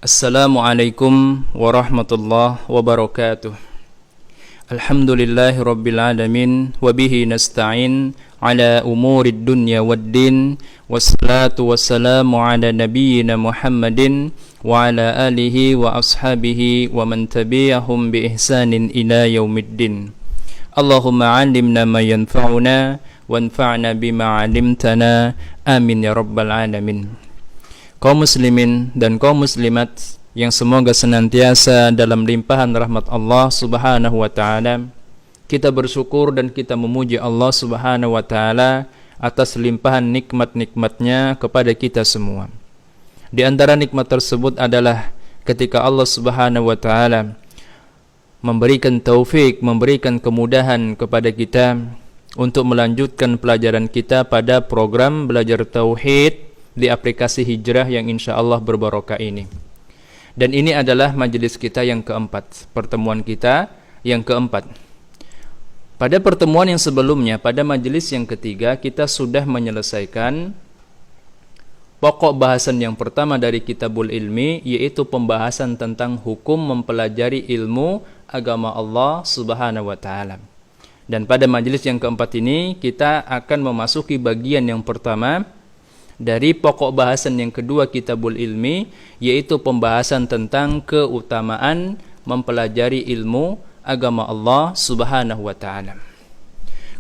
Assalamualaikum warahmatullahi wabarakatuh. Alhamdulillahi rabbil alamin wa bihi nasta'in ala umurid dunya waddin wassalatu wassalamu ala nabiyyina Muhammadin wa ala alihi wa ashabihi wa man tabi'ahum bi ihsanin ila yaumiddin. Allahumma 'allimna ma yanfa'una wanfa'na bima 'allamtana. Amin ya rabbal alamin. Kaum muslimin dan kaum muslimat yang semoga senantiasa dalam limpahan rahmat Allah Subhanahu wa taala, kita bersyukur dan kita memuji Allah Subhanahu wa taala atas limpahan nikmat-nikmatnya kepada kita semua. Di antara nikmat tersebut adalah ketika Allah Subhanahu wa taala memberikan taufik, memberikan kemudahan kepada kita untuk melanjutkan pelajaran kita pada program belajar tauhid di aplikasi Hijrah yang insya Allah berbarokah ini. Dan ini adalah majelis kita yang keempat, pertemuan kita yang keempat. Pada pertemuan yang sebelumnya, pada majelis yang ketiga, kita sudah menyelesaikan pokok bahasan yang pertama dari Kitabul Ilmi, yaitu pembahasan tentang hukum mempelajari ilmu agama Allah Subhanahu wa taala. Dan pada majelis yang keempat ini, kita akan memasuki bagian yang pertama dari pokok bahasan yang kedua Kitabul Ilmi, yaitu pembahasan tentang keutamaan mempelajari ilmu agama Allah Subhanahu wa taala.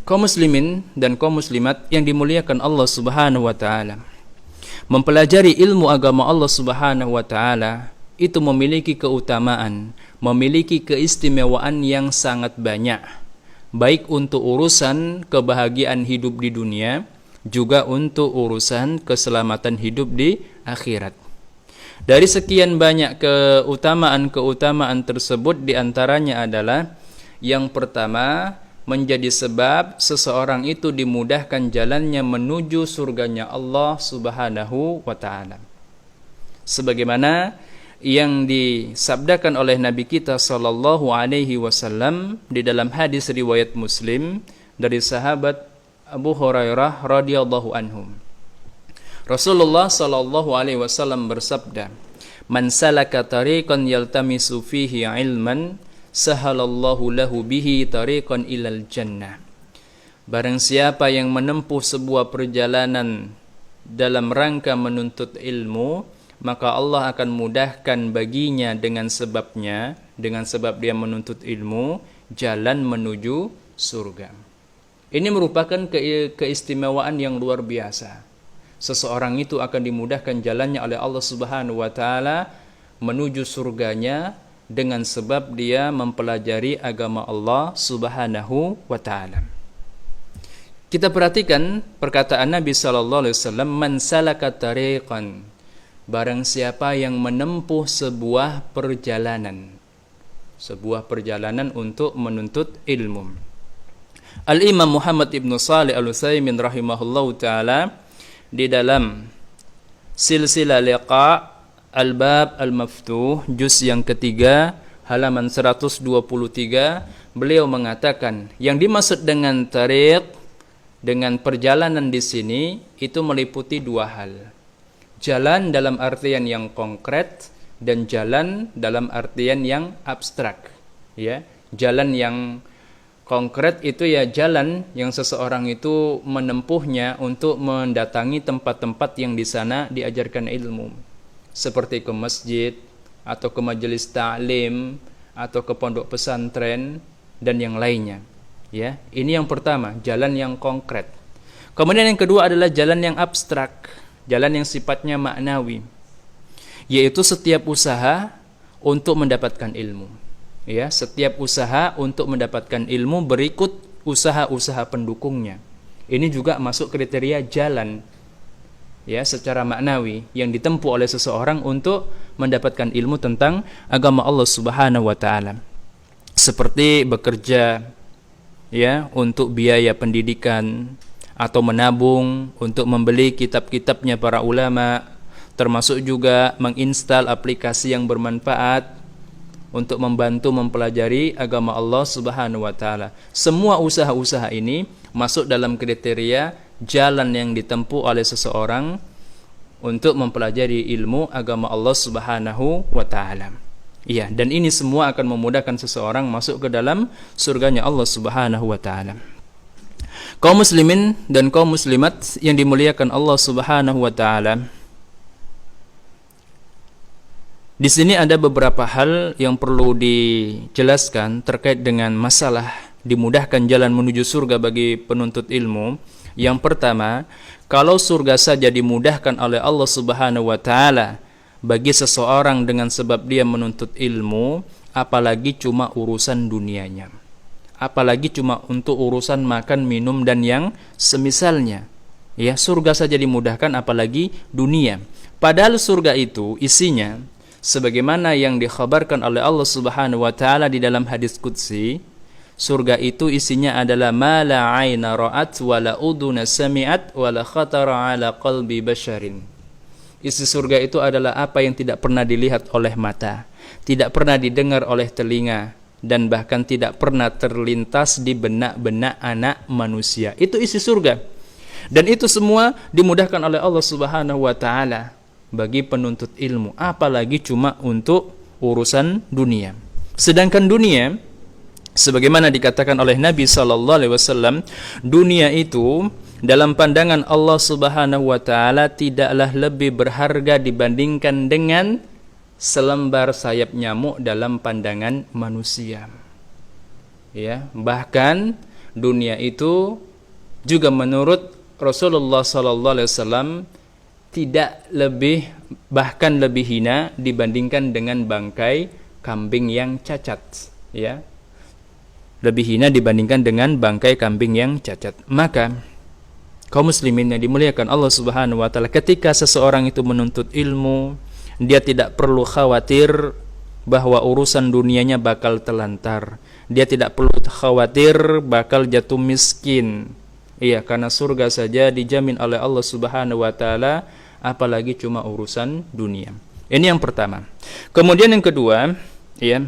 Kaum muslimin dan kaum muslimat yang dimuliakan Allah Subhanahu wa taala, mempelajari ilmu agama Allah Subhanahu wa taala itu memiliki keutamaan, memiliki keistimewaan yang sangat banyak, baik untuk urusan kebahagiaan hidup di dunia, juga untuk urusan keselamatan hidup di akhirat. Dari sekian banyak keutamaan-keutamaan tersebut, diantaranya adalah yang pertama, menjadi sebab seseorang itu dimudahkan jalannya menuju surganya Allah Subhanahu wa taala. Sebagaimana yang disabdakan oleh Nabi kita sallallahu alaihi wasallam di dalam hadis riwayat Muslim dari sahabat Abu Hurairah radhiyallahu anhum. Rasulullah sallallahu alaihi wasallam bersabda, "Man salaka tariqan yaltamisu fihi ilman, sahalallahu lahu bihi tariqan ilal jannah." Barang siapa yang menempuh sebuah perjalanan dalam rangka menuntut ilmu, maka Allah akan mudahkan baginya dengan sebab dia menuntut ilmu, jalan menuju surga. Ini merupakan keistimewaan yang luar biasa. Seseorang itu akan dimudahkan jalannya oleh Allah Subhanahu wa taala menuju surganya dengan sebab dia mempelajari agama Allah Subhanahu wa taala. Kita perhatikan perkataan Nabi sallallahu alaihi wasallam, "Man salaka tariqan." Barang siapa yang menempuh sebuah perjalanan untuk menuntut ilmu. Al-Imam Muhammad ibn Salih al-Utsaimin rahimahullahu ta'ala di dalam silsilah liqa al-bab al-maftuh juz yang ketiga halaman 123, beliau mengatakan yang dimaksud dengan tariq, dengan perjalanan di sini itu meliputi dua hal. Jalan dalam artian yang konkret dan jalan dalam artian yang abstrak. Ya, jalan yang konkret itu ya jalan yang seseorang itu menempuhnya untuk mendatangi tempat-tempat yang di sana diajarkan ilmu, seperti ke masjid atau ke majelis ta'lim atau ke pondok pesantren dan yang lainnya. Ya, ini yang pertama, jalan yang konkret. Kemudian yang kedua adalah jalan yang abstrak, jalan yang sifatnya maknawi, yaitu setiap usaha untuk mendapatkan ilmu. Ya, setiap usaha untuk mendapatkan ilmu berikut usaha-usaha pendukungnya. Ini juga masuk kriteria jalan, ya, secara maknawi yang ditempuh oleh seseorang untuk mendapatkan ilmu tentang agama Allah Subhanahu wa taala. Seperti bekerja, ya, untuk biaya pendidikan atau menabung untuk membeli kitab-kitabnya para ulama, termasuk juga menginstal aplikasi yang bermanfaat untuk membantu mempelajari agama Allah Subhanahu wa taala. Semua usaha-usaha ini masuk dalam kriteria jalan yang ditempuh oleh seseorang untuk mempelajari ilmu agama Allah Subhanahu wa taala. Iya, dan ini semua akan memudahkan seseorang masuk ke dalam surganya Allah Subhanahu wa taala. Kaum muslimin dan kaum muslimat yang dimuliakan Allah Subhanahu wa taala, di sini ada beberapa hal yang perlu dijelaskan terkait dengan masalah dimudahkan jalan menuju surga bagi penuntut ilmu. Yang pertama, kalau surga saja dimudahkan oleh Allah Subhanahu wa taala bagi seseorang dengan sebab dia menuntut ilmu, apalagi cuma urusan dunianya. Apalagi cuma untuk urusan makan, minum dan yang semisalnya. Ya, surga saja dimudahkan apalagi dunia. Padahal surga itu isinya sebagaimana yang dikhabarkan oleh Allah Subhanahu wa taala di dalam hadis qudsi, surga itu isinya adalah ma la aina ra'at wa la udhuna sami'at wa la khatara ala qalbi basharin. Isi surga itu adalah apa yang tidak pernah dilihat oleh mata, tidak pernah didengar oleh telinga, dan bahkan tidak pernah terlintas di benak-benak anak manusia. Itu isi surga. Dan itu semua dimudahkan oleh Allah Subhanahu wa taala bagi penuntut ilmu, apalagi cuma untuk urusan dunia. Sedangkan dunia, sebagaimana dikatakan oleh Nabi SAW, dunia itu dalam pandangan Allah Subhanahu wa taala tidaklah lebih berharga dibandingkan dengan selembar sayap nyamuk dalam pandangan manusia. Ya, bahkan dunia itu juga menurut Rasulullah SAW tidak lebih, bahkan lebih hina dibandingkan dengan bangkai kambing yang cacat. Ya, lebih hina dibandingkan dengan bangkai kambing yang cacat. Maka kaum muslimin yang dimuliakan Allah Subhanahu wa taala, ketika seseorang itu menuntut ilmu, dia tidak perlu khawatir bahwa urusan dunianya bakal telantar. Dia tidak perlu khawatir bakal jatuh miskin. Iya, karena surga saja dijamin oleh Allah Subhanahu wa taala, apalagi cuma urusan dunia. Ini yang pertama. Kemudian yang kedua, ya,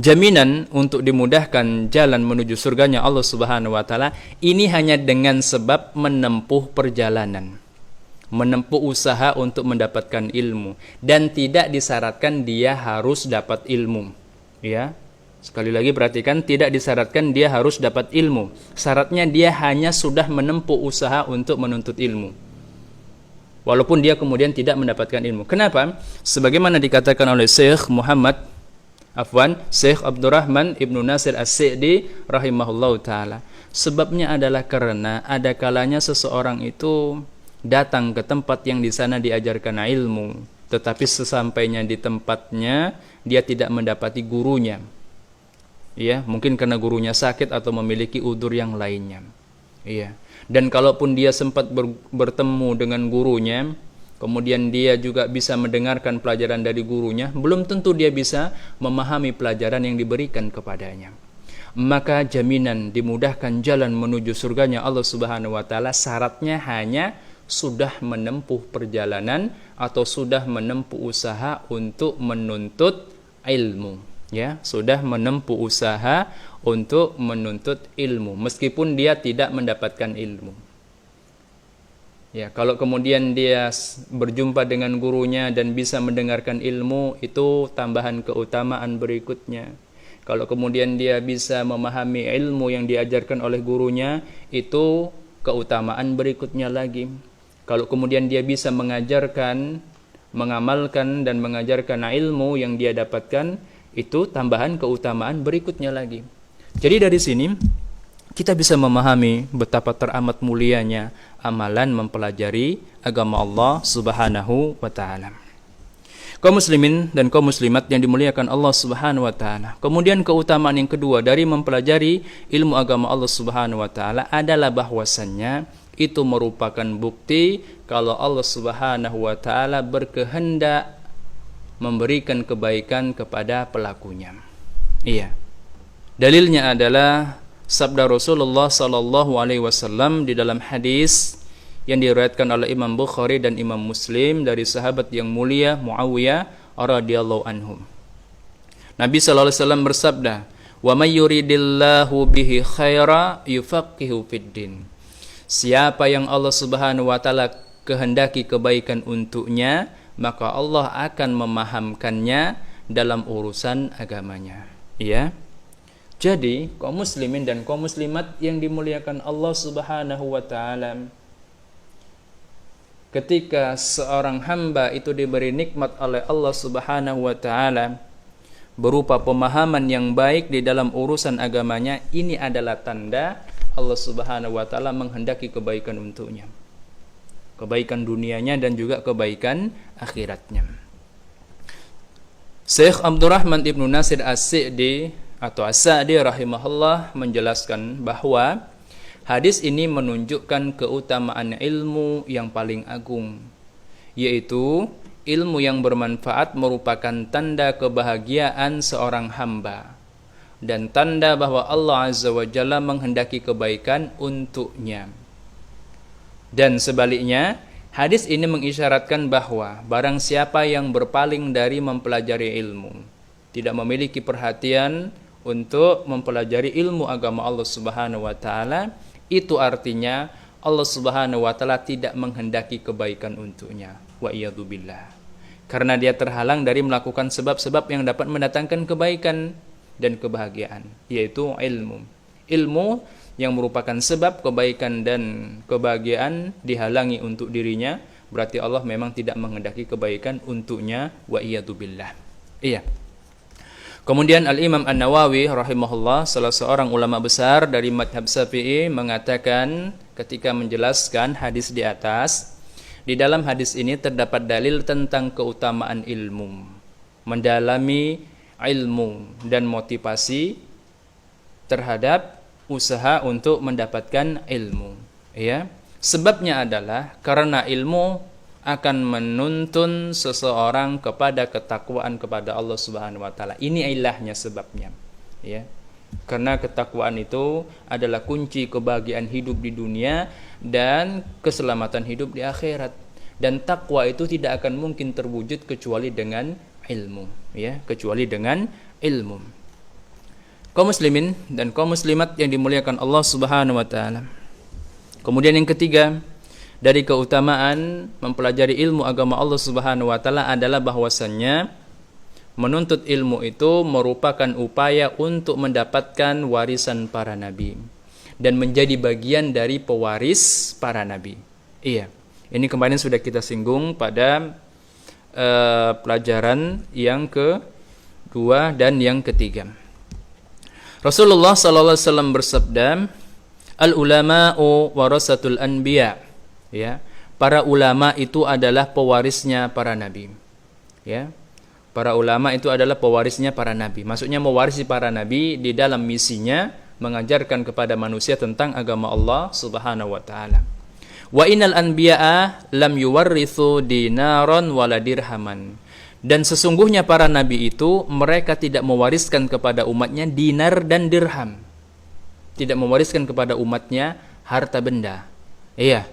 jaminan untuk dimudahkan jalan menuju surganya Allah Subhanahu wa taala ini hanya dengan sebab menempuh perjalanan, menempuh usaha untuk mendapatkan ilmu, dan tidak disyaratkan dia harus dapat ilmu. Ya, sekali lagi perhatikan, tidak disyaratkan dia harus dapat ilmu. Syaratnya dia hanya sudah menempuh usaha untuk menuntut ilmu, walaupun dia kemudian tidak mendapatkan ilmu. Kenapa? Sebagaimana dikatakan oleh Syekh Abdurrahman Ibnu Nasir As-Sa'di rahimahullahu ta'ala, sebabnya adalah karena ada kalanya seseorang itu datang ke tempat yang di sana diajarkan ilmu, tetapi sesampainya di tempatnya dia tidak mendapati gurunya. Ya, mungkin karena gurunya sakit atau memiliki udzur yang lainnya. Iya. Dan kalaupun dia sempat bertemu dengan gurunya, kemudian dia juga bisa mendengarkan pelajaran dari gurunya, belum tentu dia bisa memahami pelajaran yang diberikan kepadanya. Maka jaminan dimudahkan jalan menuju surganya Allah Subhanahu wa taala syaratnya hanya sudah menempuh perjalanan atau sudah menempuh usaha untuk menuntut ilmu. Ya, sudah menempuh usaha untuk menuntut ilmu meskipun dia tidak mendapatkan ilmu. Ya, kalau kemudian dia berjumpa dengan gurunya dan bisa mendengarkan ilmu, itu tambahan keutamaan berikutnya. Kalau kemudian dia bisa memahami ilmu yang diajarkan oleh gurunya, itu keutamaan berikutnya lagi. Kalau kemudian dia bisa mengajarkan, mengamalkan dan mengajarkan ilmu yang dia dapatkan, itu tambahan keutamaan berikutnya lagi. Jadi dari sini kita bisa memahami betapa teramat mulianya amalan mempelajari agama Allah Subhanahu wa taala. Kaum muslimin dan kaum muslimat yang dimuliakan Allah Subhanahu wa taala. Kemudian keutamaan yang kedua dari mempelajari ilmu agama Allah Subhanahu wa taala adalah bahwasannya itu merupakan bukti kalau Allah Subhanahu wa taala berkehendak memberikan kebaikan kepada pelakunya. Iya. Dalilnya adalah sabda Rasulullah sallallahu alaihi wasallam di dalam hadis yang diriwayatkan oleh Imam Bukhari dan Imam Muslim dari sahabat yang mulia Muawiyah radhiyallahu anhu. Nabi sallallahu alaihi wasallam bersabda, "Wa may yuridillahu bihi khaira yufaqihu fid din." Siapa yang Allah Subhanahu wa taala kehendaki kebaikan untuknya, maka Allah akan memahamkannya dalam urusan agamanya. Ya. Jadi, kaum muslimin dan kaum muslimat yang dimuliakan Allah Subhanahu wa taala, ketika seorang hamba itu diberi nikmat oleh Allah Subhanahu wa taala berupa pemahaman yang baik di dalam urusan agamanya, ini adalah tanda Allah Subhanahu wa taala menghendaki kebaikan untuknya. Kebaikan dunianya dan juga kebaikan akhiratnya. Syekh Abdurrahman Ibnu Nasir As-Sa'di atau As-Sa'di rahimahullah menjelaskan bahwa hadis ini menunjukkan keutamaan ilmu yang paling agung, yaitu ilmu yang bermanfaat merupakan tanda kebahagiaan seorang hamba dan tanda bahwa Allah Azza wa Jalla menghendaki kebaikan untuknya. Dan sebaliknya, hadis ini mengisyaratkan bahwa barang siapa yang berpaling dari mempelajari ilmu, tidak memiliki perhatian untuk mempelajari ilmu agama Allah Subhanahu wa taala, itu artinya Allah Subhanahu wa taala tidak menghendaki kebaikan untuknya. Wa iyadzubillah. Karena dia terhalang dari melakukan sebab-sebab yang dapat mendatangkan kebaikan dan kebahagiaan, yaitu ilmu. Ilmu yang merupakan sebab kebaikan dan kebahagiaan dihalangi untuk dirinya, berarti Allah memang tidak menghendaki kebaikan untuknya. Wa iyadzubillah. Iya. Kemudian Al-Imam An-Nawawi rahimahullah, salah seorang ulama besar dari madhab Syafi'i, mengatakan ketika menjelaskan hadis di atas, di dalam hadis ini terdapat dalil tentang keutamaan ilmu, mendalami ilmu dan motivasi terhadap usaha untuk mendapatkan ilmu. Ya, sebabnya adalah karena ilmu akan menuntun seseorang kepada ketakwaan kepada Allah Subhanahu wa taala. Ini ilahnya, sebabnya. Ya. Karena ketakwaan itu adalah kunci kebahagiaan hidup di dunia dan keselamatan hidup di akhirat. Dan takwa itu tidak akan mungkin terwujud kecuali dengan ilmu, ya, kecuali dengan ilmu. Kaum muslimin dan kaum muslimat yang dimuliakan Allah Subhanahu wa taala. Kemudian yang ketiga dari keutamaan mempelajari ilmu agama Allah Subhanahu wa taala adalah bahwasannya menuntut ilmu itu merupakan upaya untuk mendapatkan warisan para nabi dan menjadi bagian dari pewaris para nabi. Iya, ini kemarin sudah kita singgung pada pelajaran yang kedua dan yang ketiga. Rasulullah sallallahu alaihi wasallam bersabda, "Al-ulama'u warasatul anbiya." Ya, para ulama itu adalah pewarisnya para nabi. Ya. Para ulama itu adalah pewarisnya para nabi. Maksudnya mewarisi para nabi di dalam misinya mengajarkan kepada manusia tentang agama Allah Subhanahu wa taala. Wa innal anbiya'a lam yuwarrithu dinaron wala dirhaman. Dan sesungguhnya para nabi itu mereka tidak mewariskan kepada umatnya dinar dan dirham. Tidak mewariskan kepada umatnya harta benda. Iya.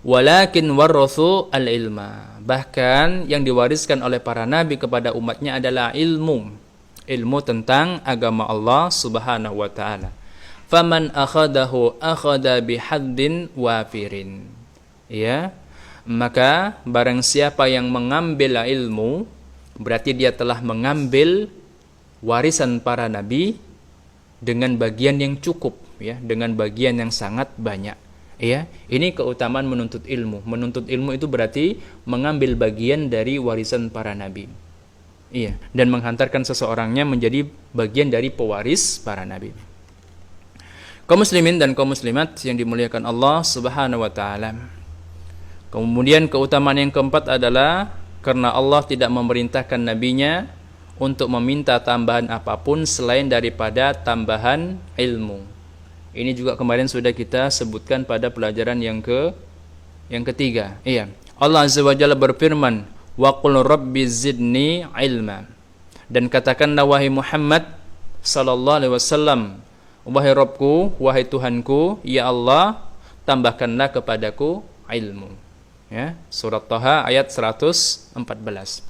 Walakin warrathu al-ilma. Bahkan yang diwariskan oleh para nabi kepada umatnya adalah ilmu. Ilmu tentang agama Allah Subhanahu wa taala. Faman akhadahu akhadha bihaddin wafirin. Ya, maka barang siapa yang mengambil ilmu, berarti dia telah mengambil warisan para nabi dengan bagian yang cukup, ya, dengan bagian yang sangat banyak. Ya, ini keutamaan menuntut ilmu. Menuntut ilmu itu berarti mengambil bagian dari warisan para nabi. Iya, dan menghantarkan seseorangnya menjadi bagian dari pewaris para nabi. Kaum muslimin dan kaum muslimat yang dimuliakan Allah Subhanahu wa taala. Kemudian keutamaan yang keempat adalah karena Allah tidak memerintahkan nabinya untuk meminta tambahan apapun selain daripada tambahan ilmu. Ini juga kemarin sudah kita sebutkan pada pelajaran yang ketiga. Iya. Allah Azza wa Jalla berfirman, "Wa qul rabbi zidni ilma." Dan katakanlah wahai Muhammad sallallahu alaihi wasallam, wahai Rabbku, wahai Tuhanku, ya Allah, tambahkanlah kepadaku ilmu. Ya, surat Thaha ayat 114.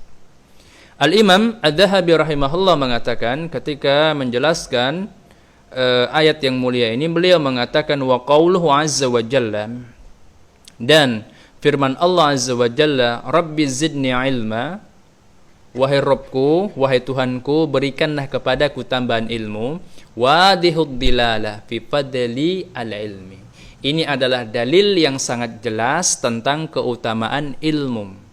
Al-Imam Adz-Dzahabi rahimahullah mengatakan ketika menjelaskan ayat yang mulia ini, beliau mengatakan wa qauluhu azza wa jalla, dan firman Allah Azza wa Jalla, Rabbi zidni ilma, wahai Rabbku, wahai Tuhanku, berikanlah kepadaku tambahan ilmu. Wadihud dilala fi fadli al ilmi. Ini adalah dalil yang sangat jelas tentang keutamaan ilmu.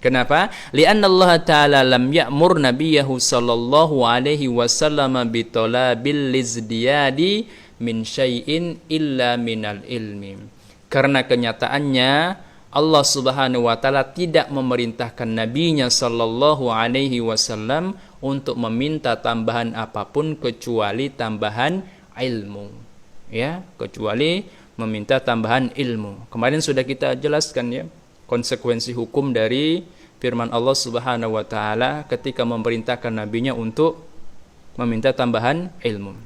Kenapa? Lianna Allah Ta'ala lam ya'mur nabiyahu sallallahu alaihi wasallam bitolabil lizdiyadi min syai'in illa minal ilmi. Karena kenyataannya Allah Subhanahu wa taala tidak memerintahkan nabinya sallallahu alaihi wasallam untuk meminta tambahan apapun kecuali tambahan ilmu. Ya, kecuali meminta tambahan ilmu. Kemarin sudah kita jelaskan ya konsekuensi hukum dari firman Allah Subhanahu wa taala ketika memerintahkan nabinya untuk meminta tambahan ilmu.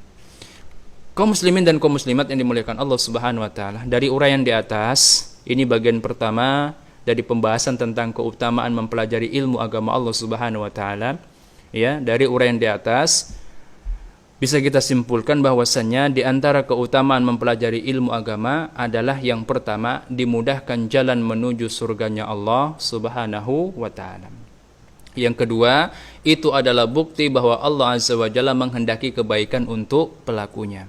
Kaum muslimin dan kaum muslimat yang dimuliakan Allah Subhanahu wa taala, dari uraian di atas, ini bagian pertama dari pembahasan tentang keutamaan mempelajari ilmu agama Allah Subhanahu wa taala. Ya, dari uraian di atas bisa kita simpulkan bahwasannya di antara keutamaan mempelajari ilmu agama adalah yang pertama, dimudahkan jalan menuju surganya Allah Subhanahu wa taala. Yang kedua, itu adalah bukti bahwa Allah Azza wa Jalla menghendaki kebaikan untuk pelakunya.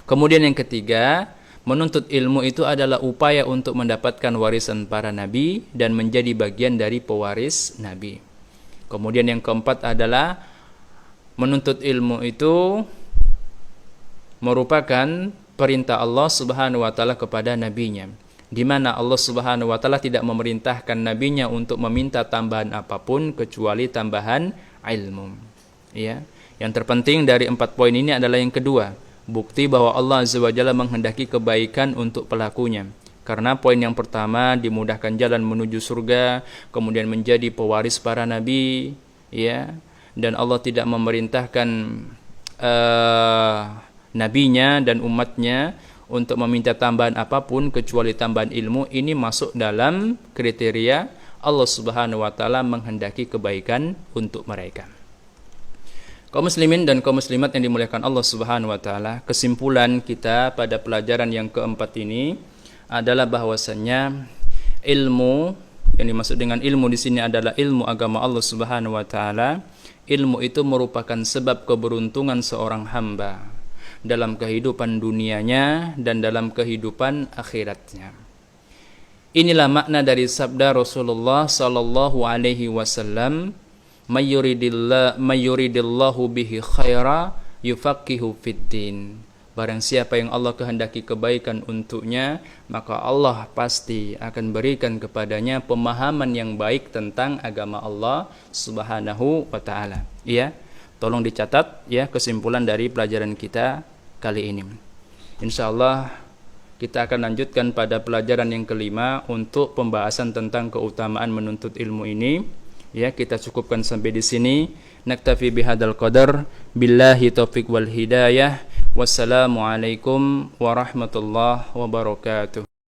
Kemudian yang ketiga, menuntut ilmu itu adalah upaya untuk mendapatkan warisan para nabi dan menjadi bagian dari pewaris nabi. Kemudian yang keempat adalah menuntut ilmu itu merupakan perintah Allah Subhanahu wa taala kepada nabinya, di mana Allah Subhanahu wa taala tidak memerintahkan nabinya untuk meminta tambahan apapun kecuali tambahan ilmu. Ya. Yang terpenting dari 4 poin ini adalah yang kedua, bukti bahwa Allah Azza wa Jalla menghendaki kebaikan untuk pelakunya. Karena poin yang pertama, dimudahkan jalan menuju surga, kemudian menjadi pewaris para nabi, ya. Dan Allah tidak memerintahkan nabinya dan umatnya untuk meminta tambahan apapun kecuali tambahan ilmu. Ini masuk dalam kriteria Allah Subhanahu wa taala menghendaki kebaikan untuk mereka. Kaum muslimin dan kaum muslimat yang dimuliakan Allah Subhanahu wa taala, kesimpulan kita pada pelajaran yang keempat ini adalah bahwasannya ilmu yang dimaksud dengan ilmu di sini adalah ilmu agama Allah Subhanahu wa taala. Ilmu itu merupakan sebab keberuntungan seorang hamba dalam kehidupan dunianya dan dalam kehidupan akhiratnya. Inilah makna dari sabda Rasulullah sallallahu alaihi wasallam, "Mayyuridillahu bihi khaira yufaqihu fiddin." Barang siapa yang Allah kehendaki kebaikan untuknya, maka Allah pasti akan berikan kepadanya pemahaman yang baik tentang agama Allah Subhanahu wa taala. Ya, tolong dicatat ya kesimpulan dari pelajaran kita kali ini. Insyaallah kita akan lanjutkan pada pelajaran yang kelima untuk pembahasan tentang keutamaan menuntut ilmu ini. Ya, kita cukupkan sampai di sini. Naktafi bihadzal qadar. Billahi taufik wal hidayah. Wassalamualaikum warahmatullahi wabarakatuh.